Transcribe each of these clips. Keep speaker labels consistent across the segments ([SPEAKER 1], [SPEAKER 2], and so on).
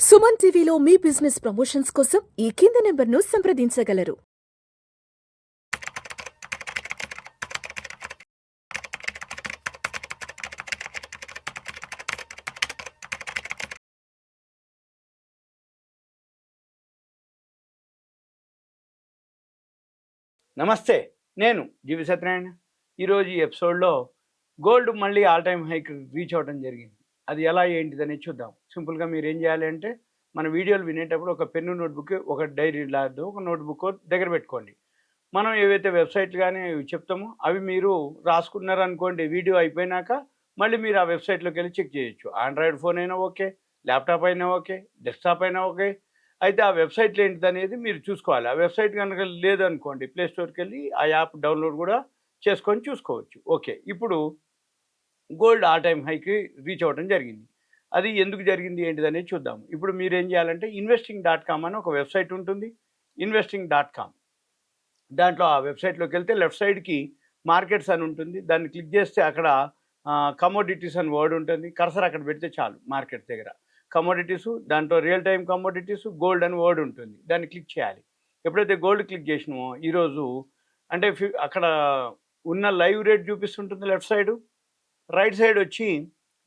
[SPEAKER 1] సుమన్ టీవీలో మీ business promotions కోసం ఈ కింది నెంబర్ను సంప్రదించగలరు.
[SPEAKER 2] నమస్తే, నేను జీవి సత్యనారాయణ. ఈరోజు ఈ ఎపిసోడ్లో గోల్డ్ మళ్ళీ ఆల్ టైమ్ హైక్ రీచ్ అవ్వడం జరిగింది. అది ఎలా ఏంటిదని చూద్దాం. సింపుల్గా మీరు ఏం చేయాలి అంటే, మన వీడియోలు వినేటప్పుడు ఒక పెన్ను నోట్బుక్, ఒక డైరీ లాంటి ఒక నోట్బుక్ దగ్గర పెట్టుకోండి. మనం ఏవైతే వెబ్సైట్లు కానీ చెప్తామో అవి మీరు రాసుకున్నారనుకోండి, వీడియో అయిపోయినాక మళ్ళీ మీరు ఆ వెబ్సైట్లోకి వెళ్ళి చెక్ చేయొచ్చు. ఆండ్రాయిడ్ ఫోన్ అయినా ఓకే, ల్యాప్టాప్ అయినా ఓకే, డెస్క్టాప్ అయినా ఓకే. అయితే ఆ వెబ్సైట్లు ఏంటిదనేది మీరు చూసుకోవాలి. ఆ వెబ్సైట్ కనుక లేదనుకోండి, ప్లే స్టోర్కి వెళ్ళి ఆ యాప్ డౌన్లోడ్ కూడా చేసుకొని చూసుకోవచ్చు. ఓకే, ఇప్పుడు గోల్డ్ ఆల్ టైమ్ హైకి రీచ్ అవ్వడం జరిగింది. అది ఎందుకు జరిగింది ఏంటిదనేది చూద్దాం. ఇప్పుడు మీరు ఏం చేయాలంటే, ఇన్వెస్టింగ్.com అని ఒక వెబ్సైట్ ఉంటుంది. ఇన్వెస్టింగ్.com దాంట్లో ఆ వెబ్సైట్లోకి వెళ్తే లెఫ్ట్ సైడ్కి మార్కెట్స్ అని ఉంటుంది. దాన్ని క్లిక్ చేస్తే అక్కడ కమోడిటీస్ అని వర్డ్ ఉంటుంది. కర్సర్ అక్కడ పెడితే చాలు. మార్కెట్ దగ్గర కమోడిటీసు, దాంట్లో రియల్ టైం కమోడిటీసు, గోల్డ్ అని వర్డ్ ఉంటుంది. దాన్ని క్లిక్ చేయాలి. ఎప్పుడైతే గోల్డ్ క్లిక్ చేసినామో ఈరోజు అంటే అక్కడ ఉన్న లైవ్ రేట్ చూపిస్తుంటుంది లెఫ్ట్ సైడు. రైట్ సైడ్ వచ్చి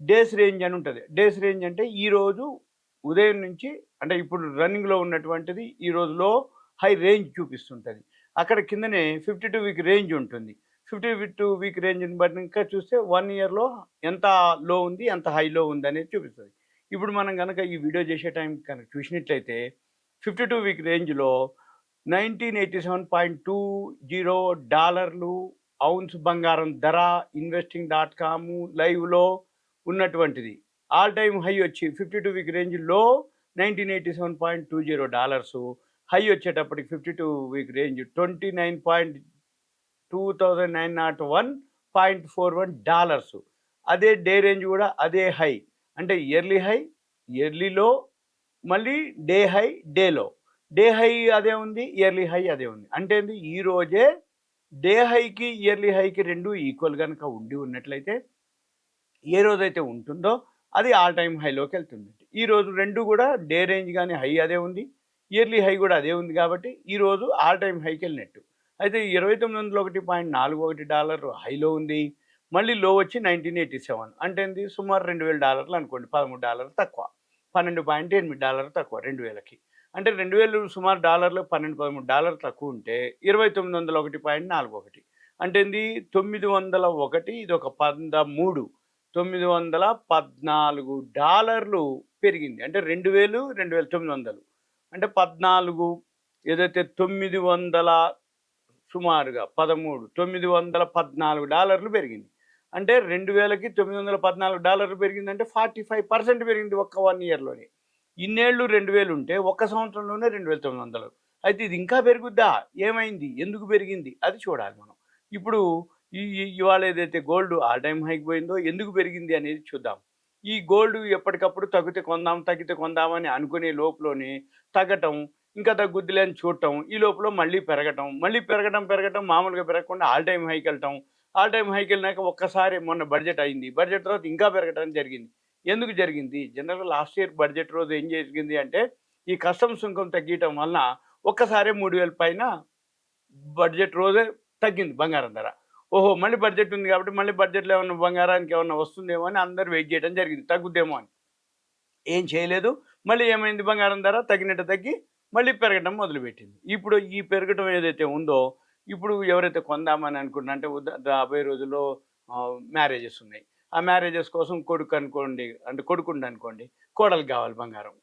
[SPEAKER 2] డేస్ రేంజ్ అని ఉంటుంది. డేస్ రేంజ్ అంటే ఈరోజు ఉదయం నుంచి, అంటే ఇప్పుడు రన్నింగ్లో ఉన్నటువంటిది ఈ రోజులో హై రేంజ్ చూపిస్తుంటుంది. అక్కడ కిందనే 52 వీక్ రేంజ్ ఉంటుంది. 52 వీక్ రేంజ్ని బట్టి ఇంకా చూస్తే 1 ఇయర్లో ఎంత లో ఉంది, ఎంత హైలో ఉంది అనేది చూపిస్తుంది. ఇప్పుడు మనం కనుక ఈ వీడియో చేసే టైం కనుక చూసినట్లయితే 52 వీక్ రేంజ్లో $1987.20 ఔన్స్ బంగారం ధర ఇన్వెస్టింగ్.com లైవ్లో ఉన్నటువంటిది. ఆల్ టైమ్ హై వచ్చి 52 వీక్ రేంజ్లో $1987.20, హై వచ్చేటప్పటికి 52 వీక్ రేంజ్ $29,2901.41. అదే డే రేంజ్ కూడా అదే హై, అంటే ఇయర్లీ హై, ఇయర్లీ లో, మళ్ళీ డే హై, డే లో. డే హై అదే ఉంది, ఇయర్లీ హై అదే ఉంది. అంటే ఈ రోజే డే హైకి ఇయర్లీ హైకి రెండు ఈక్వల్ కనుక ఉండి ఉన్నట్లయితే, ఏ రోజైతే ఉంటుందో అది ఆల్ టైమ్ హైలోకి వెళ్తుంది. ఈరోజు రెండు కూడా డే రేంజ్ కానీ హై అదే ఉంది, ఇయర్లీ హై కూడా అదే ఉంది. కాబట్టి ఈరోజు ఆల్ టైమ్ హైకి వెళ్ళినట్టు. అయితే $29,101 హైలో ఉంది, మళ్ళీ లో వచ్చి 1987, అంటే సుమారు $2,000 అనుకోండి. $13 తక్కువ, $12.8 తక్కువ 2000కి. అంటే 2000 సుమారు డాలర్లు $12-13 తక్కువ ఉంటే 2901.41, అంటే 901, ఇది ఒక 13, $914 పెరిగింది. అంటే 2000, 2900 అంటే 14, ఏదైతే 900 సుమారుగా 13, $914 పెరిగింది. అంటే 2000కి $914 పెరిగిందంటే 45% పెరిగింది ఒక్క 1 ఇయర్లోనే. ఇన్నేళ్ళు 2000 ఉంటే ఒక్క సంవత్సరంలోనే 2900. అయితే ఇది ఇంకా పెరుగుద్దా, ఏమైంది, ఎందుకు పెరిగింది అది చూడాలి మనం. ఇప్పుడు ఇవాళ ఏదైతే గోల్డ్ ఆల్ టైమ్ హైకి పోయిందో ఎందుకు పెరిగింది అనేది చూద్దాం. ఈ గోల్డ్ ఎప్పటికప్పుడు తగ్గితే కొందాం, తగ్గితే కొందామని అనుకునే లోపలనే తగ్గటం, ఇంకా తగ్గుద్దిలే అని చూడటం, ఈ లోపల మళ్ళీ పెరగటం, పెరగటం మామూలుగా పెరగకుండా ఆల్ టైమ్ హైకి వెళ్ళటం. ఆల్ టైమ్ హైకి వెళ్ళినాక ఒక్కసారి మొన్న బడ్జెట్ అయింది, బడ్జెట్ తర్వాత ఇంకా పెరగటం జరిగింది. ఎందుకు జరిగింది? జనరల్గా లాస్ట్ ఇయర్ బడ్జెట్ రోజు ఏం జరిగింది అంటే, ఈ కస్టమ్స్ సుంకం తగ్గటం వలన ఒక్కసారి 3000 పైన బడ్జెట్ రోజే తగ్గింది బంగారం ధర. ఓహో, మళ్ళీ బడ్జెట్ ఉంది కాబట్టి మళ్ళీ బడ్జెట్లో ఏమన్నా బంగారానికి ఏమన్నా వస్తుందేమో అని అందరూ వెయిట్ చేయడం జరిగింది, తగ్గుద్దేమో అని. ఏం చేయలేదు. మళ్ళీ ఏమైంది, బంగారం ధర తగ్గినట్టు తగ్గి మళ్ళీ పెరగడం మొదలుపెట్టింది. ఇప్పుడు ఈ పెరగటం ఏదైతే ఉందో, ఇప్పుడు ఎవరైతే కొందామని అనుకుంటున్నా, అంటే రాబోయే రోజుల్లో మ్యారేజెస్ ఉన్నాయి. ఆ మ్యారేజెస్ కోసం కొడుకు అనుకోండి, అంటే కొడుకుండి అనుకోండి, కోడలికి కావాలి బంగారం.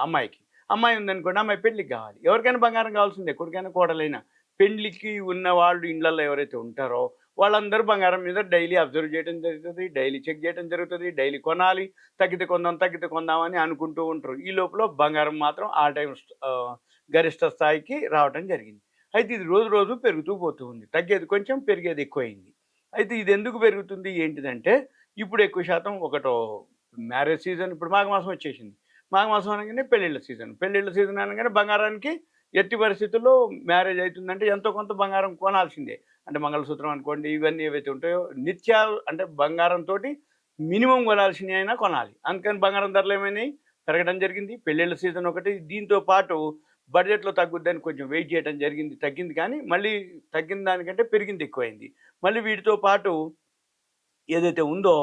[SPEAKER 2] అమ్మాయికి అమ్మాయి ఉందనుకోండి, అమ్మాయి పెళ్ళికి కావాలి. ఎవరికైనా బంగారం కావాల్సిందే, కొడుకైనా కోడలైనా. పెళ్ళికి ఉన్న వాళ్ళు ఇళ్ళల్లో ఎవరైతే ఉంటారో వాళ్ళందరూ బంగారం మీద డైలీ అబ్జర్వ్ చేయడం జరుగుతుంది, డైలీ చెక్ చేయడం జరుగుతుంది, డైలీ కొనాలి, తగ్గితే కొందామని అనుకుంటూ ఉంటారు. ఈ లోపల బంగారం మాత్రం ఆల్ టైమ్ గరిష్ట స్థాయికి రావడం జరిగింది. అయితే ఇది రోజు రోజు పెరుగుతూ పోతూ ఉంది. తగ్గేది కొంచెం, పెరిగేది ఎక్కువైంది. అయితే ఇది ఎందుకు పెరుగుతుంది ఏంటిదంటే, ఇప్పుడు ఎక్కువ శాతం ఒకటో మ్యారేజ్ సీజన్, ఇప్పుడు మాఘమాసం వచ్చేసింది. మాఘమాసం అనగానే పెళ్ళిళ్ళ సీజన్ అనగానే బంగారానికి ఎట్టి పరిస్థితుల్లో మ్యారేజ్ అవుతుందంటే ఎంతో కొంత బంగారం కొనాల్సిందే. అంటే మంగళసూత్రం అనుకోండి, ఇవన్నీ ఏవైతే ఉంటాయో నిత్యాలు, అంటే బంగారంతో మినిమం కొనాల్సినవి అయినా కొనాలి. అందుకని బంగారం ధరలు ఏమైనాయి, పెరగడం జరిగింది. పెళ్ళిళ్ళ సీజన్ ఒకటి. దీంతో పాటు బడ్జెట్‌లో తగ్గుద్దని కొంచెం వెయిట్ చేయడం జరిగింది. తగ్గింది కానీ మళ్ళీ తగ్గిన దానికంటే పెరిగింది ఎక్కువైంది. మళ్ళీ వీటితో పాటు ఏదైతే ఉందో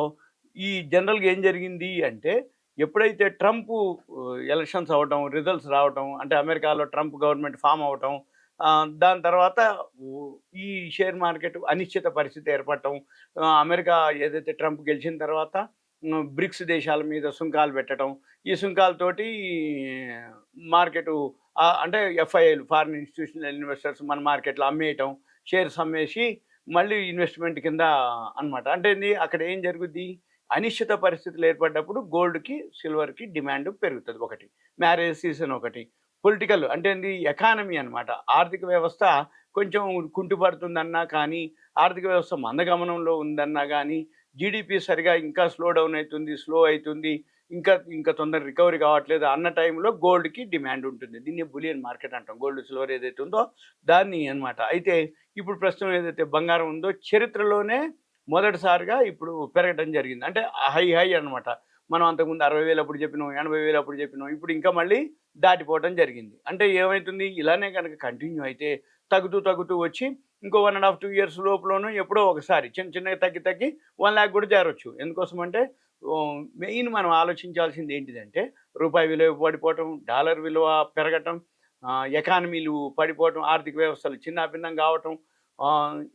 [SPEAKER 2] ఈ జనరల్‌గా ఏం జరిగింది అంటే ఎప్పుడైతే ట్రంప్ ఎలక్షన్స్ అవ్వటం, రిజల్ట్స్ రావటం అంటే అమెరికాలో ట్రంప్ గవర్నమెంట్ ఫార్మ్ అవ్వటం, దాని తర్వాత ఈ షేర్ మార్కెట్ అనిశ్చిత పరిస్థితి ఏర్పడటం, అమెరికా ఏదైతే ట్రంప్ గెలిచిన తర్వాత బ్రిక్స్ దేశాల మీద సుంకాలు పెట్టడం, ఈ సుంకాలతోటి మార్కెటు అంటే ఎఫ్ఐఐలు ఫారిన్ ఇన్స్టిట్యూషనల్ ఇన్వెస్టర్స్ మన మార్కెట్లో అమ్మేయటం, షేర్స్ అమ్మేసి మళ్ళీ ఇన్వెస్ట్మెంట్ కింద అనమాట. అంటే ఏంది అక్కడ ఏం జరుగుద్ది, అనిశ్చిత పరిస్థితులు ఏర్పడ్డప్పుడు గోల్డ్‌కి, సిల్వర్‌కి డిమాండ్ పెరుగుతది ఒకటి. మ్యారేజ్ సీజన్ ఒకటి. పొలిటికల్ అంటే ఏంది ఎకానమీ అనమాట. ఆర్థిక వ్యవస్థ కొంచెం కుంటుపడుతుందన్నా కానీ, ఆర్థిక వ్యవస్థ మందగమనంలో ఉందన్నా గానీ, జీడీపీ సరిగా ఇంకా స్లో డౌన్ అవుతుంది, స్లో అవుతుంది, ఇంకా తొందర రికవరీ కావట్లేదు అన్న టైంలో గోల్డ్‌కి డిమాండ్ ఉంటుంది. దీన్ని బులియన్ మార్కెట్ అంటాం. గోల్డ్, సిల్వర్ ఏదైతే ఉందో దాన్ని అనమాట. అయితే ఇప్పుడు ప్రస్తుతం ఏదైతే బంగారం ఉందో చరిత్రలోనే మొదటిసారిగా ఇప్పుడు పెరగడం జరిగింది. అంటే హై అనమాట. మనం అంతకుముందు 60,000 అప్పుడు చెప్పినాం, 80,000 అప్పుడు చెప్పినాం. ఇప్పుడు ఇంకా మళ్ళీ దాటిపోవడం జరిగింది. అంటే ఏమైతుంది, ఇలానే కనుక కంటిన్యూ అయితే తగ్గుతూ వచ్చి ఇంకో 1.5, 2 ఇయర్స్ లోపులోనూ ఎప్పుడో ఒకసారి చిన్నగా తగ్గి 1,00,000 కూడా చేరొచ్చు. ఎందుకోసమంటే మెయిన్ మనం ఆలోచించాల్సింది ఏంటిదంటే రూపాయి విలువ పడిపోవటం, డాలర్ విలువ పెరగటం, ఎకానమీలు పడిపోవటం, ఆర్థిక వ్యవస్థలు చిన్నాభిన్నం కావటం,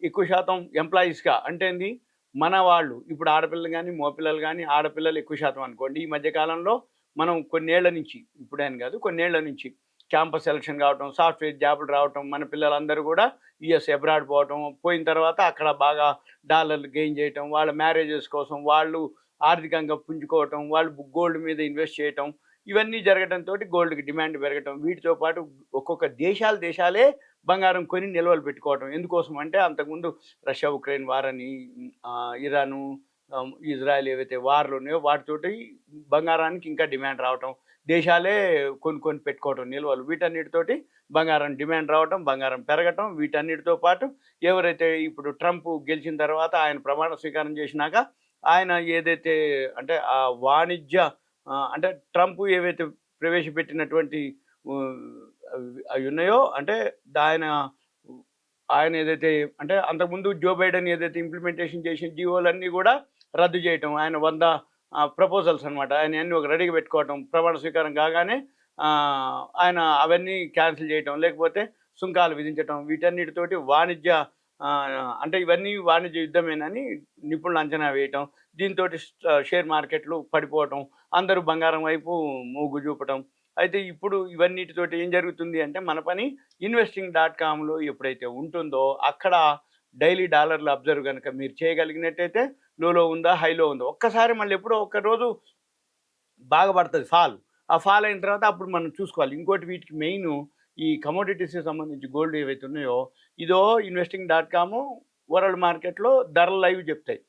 [SPEAKER 2] ఎక్కువ శాతం ఎంప్లాయీస్‌గా అంటే ఏంది మన వాళ్ళు ఇప్పుడు ఆడపిల్లలు గానీ, మగపిల్లలు గానీ, ఆడపిల్లలు ఎక్కువ శాతం అనుకోండి. ఈ మధ్య కాలంలో మనం కొన్నేళ్ల నుంచి, ఇప్పుడని కాదు కొన్నేళ్ల నుంచి క్యాంపస్ సెలక్షన్ కావటం, సాఫ్ట్‌వేర్ జాబులు రావటం, మన పిల్లలందరూ కూడా యూఎస్ అబ్రాడ్ పోవటం, పోయిన తర్వాత అక్కడ బాగా డాలర్లు గెయిన్ చేయటం, వాళ్ళ మ్యారేజెస్ కోసం వాళ్ళు ఆర్థికంగా పుంజుకోవటం, వాళ్ళు గోల్డ్ మీద ఇన్వెస్ట్ చేయటం, ఇవన్నీ జరగడంతోటి గోల్డ్‌కి డిమాండ్ పెరగటం. వీటితో పాటు ఒక్కొక్క దేశాలే బంగారం కొని నిల్వలు పెట్టుకోవటం. ఎందుకోసం అంటే అంతకుముందు రష్యా, ఉక్రెయిన్ వార్ అని, ఇరాను, ఇజ్రాయెల్ ఏవైతే వార్లు ఉన్నాయో వాటితోటి బంగారానికి ఇంకా డిమాండ్ రావటం. దేశాలే కొని పెట్టుకోవటం నిల్వలు. వీటన్నిటితోటి బంగారం డిమాండ్ రావటం, బంగారం పెరగటం. వీటన్నిటితో పాటు ఎవరైతే ఇప్పుడు ట్రంప్ గెలిచిన తర్వాత ఆయన ప్రమాణ స్వీకారం చేసినాక ఆయన ఏదైతే అంటే ఆ వాణిజ్య అంటే ట్రంప్ ఏవైతే ప్రవేశపెట్టినటువంటి అవి ఉన్నాయో అంటే ఆయన ఆయన ఏదైతే అంటే అంతకుముందు జో బైడెన్ ఏదైతే ఇంప్లిమెంటేషన్ చేసిన జీవోలన్నీ కూడా రద్దు చేయటం, ఆయన 100 ప్రపోజల్స్ అనమాట. ఆయన అన్నీ ఒక రెడీగా పెట్టుకోవటం, ప్రమాణ స్వీకారం కాగానే ఆయన అవన్నీ క్యాన్సిల్ చేయటం, లేకపోతే సుంకాలు విధించటం, వీటన్నిటితోటి వాణిజ్య అంటే ఇవన్నీ వాణిజ్య యుద్ధమేనని నిపుణులు అంచనా వేయటం. దీంతో షేర్ మార్కెట్లు పడిపోవటం, అందరూ బంగారం వైపు మొగ్గు చూపటం. అయితే ఇప్పుడు ఇవన్నిటితోటి ఏం జరుగుతుంది అంటే మన పని investing.comలో ఎప్పుడైతే ఉంటుందో అక్కడ డైలీ డాలర్లు అబ్జర్వ్ కనుక మీరు చేయగలిగినట్టయితే లోలో ఉందా, హైలో ఉందా, ఒక్కసారి మళ్ళీ ఎప్పుడో ఒక్కరోజు బాగా పడుతుంది ఫాల్. ఆ ఫాల్ అయిన తర్వాత అప్పుడు మనం చూసుకోవాలి. ఇంకోటి వీటికి మెయిన్ ఈ కమోడిటీస్కి సంబంధించి గోల్డ్ ఏవైతే ఉన్నాయో ఇదో investing.com వరల్డ్ మార్కెట్లో ధరలు లైవ్ చెప్తాయి.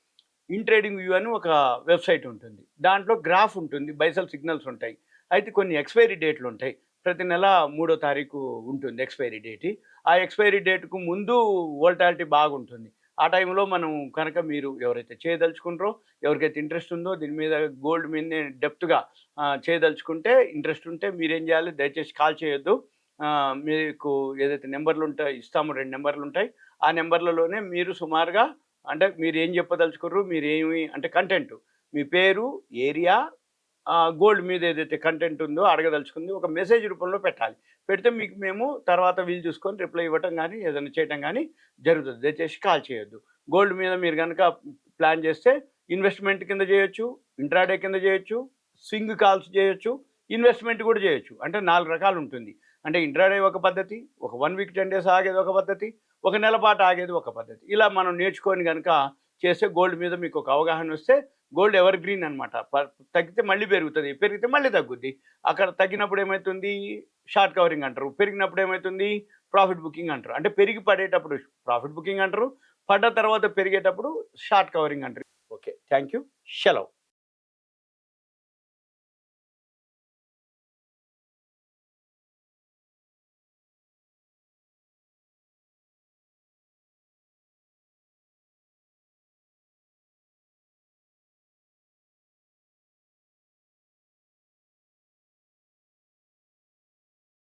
[SPEAKER 2] ఇన్ట్రేడింగ్ వ్యూ అని ఒక వెబ్సైట్ ఉంటుంది. దాంట్లో గ్రాఫ్ ఉంటుంది, బైసల్ సిగ్నల్స్ ఉంటాయి. అయితే కొన్ని ఎక్స్పైరీ డేట్లు ఉంటాయి. ప్రతి నెల 3వ తారీఖు ఉంటుంది ఎక్స్పైరీ డేట్. ఆ ఎక్స్పైరీ డేట్కు ముందు వోల్టాలిటీ బాగుంటుంది. ఆ టైంలో మనం కనుక మీరు ఎవరైతే చేయదలుచుకుంటారో, ఎవరికైతే ఇంట్రెస్ట్ ఉందో దీని మీద గోల్డ్ మీదనే డెప్త్గా చేయదలుచుకుంటే ఇంట్రెస్ట్ ఉంటే మీరేం చేయాలి, దయచేసి కాల్ చేయొద్దు. మీకు ఏదైతే నెంబర్లు ఉంటాయి ఇస్తామో 2 నెంబర్లు ఉంటాయి. ఆ నెంబర్లలోనే మీరు సుమారుగా అంటే మీరు ఏం చెప్పదలుచుకుర్రు, మీరేమి అంటే కంటెంట్, మీ పేరు, ఏరియా, గోల్డ్ మీద ఏదైతే కంటెంట్ ఉందో అడగదలుచుకుంది ఒక మెసేజ్ రూపంలో పెట్టాలి. పెడితే మీకు మేము తర్వాత వీలు చూసుకొని రిప్లై ఇవ్వటం కానీ ఏదైనా చేయటం కానీ జరుగుతుంది. దయచేసి కాల్ చేయొద్దు. గోల్డ్ మీద మీరు కనుక ప్లాన్ చేస్తే ఇన్వెస్ట్మెంట్ కింద చేయొచ్చు, ఇంట్రాడే కింద చేయొచ్చు, స్వింగ్ కాల్స్ చేయొచ్చు, ఇన్వెస్ట్మెంట్ కూడా చేయొచ్చు. అంటే 4 రకాలు ఉంటుంది. అంటే ఇంట్రాడే ఒక పద్ధతి, ఒక 1 వీక్ 10 డేస్ ఆగేది ఒక పద్ధతి, ఒక నెల పాటు ఆగేది ఒక పద్ధతి. ఇలా మనం నేర్చుకొని కనుక చేస్తే గోల్డ్ మీద మీకు ఒక అవగాహన వస్తే గోల్డ్ ఎవర్ గ్రీన్ అనమాట. తగ్గితే మళ్ళీ పెరుగుతుంది, పెరిగితే మళ్ళీ తగ్గుద్ది. అక్కడ తగ్గినప్పుడు ఏమవుతుంది షార్ట్ కవరింగ్ అంటారు, పెరిగినప్పుడు ఏమవుతుంది ప్రాఫిట్ బుకింగ్ అంటారు. అంటే పెరిగి పడేటప్పుడు ప్రాఫిట్ బుకింగ్ అంటారు, పడ్డ తర్వాత పెరిగేటప్పుడు షార్ట్ కవరింగ్ అంటారు. ఓకే, థ్యాంక్ యూ, సెలవు.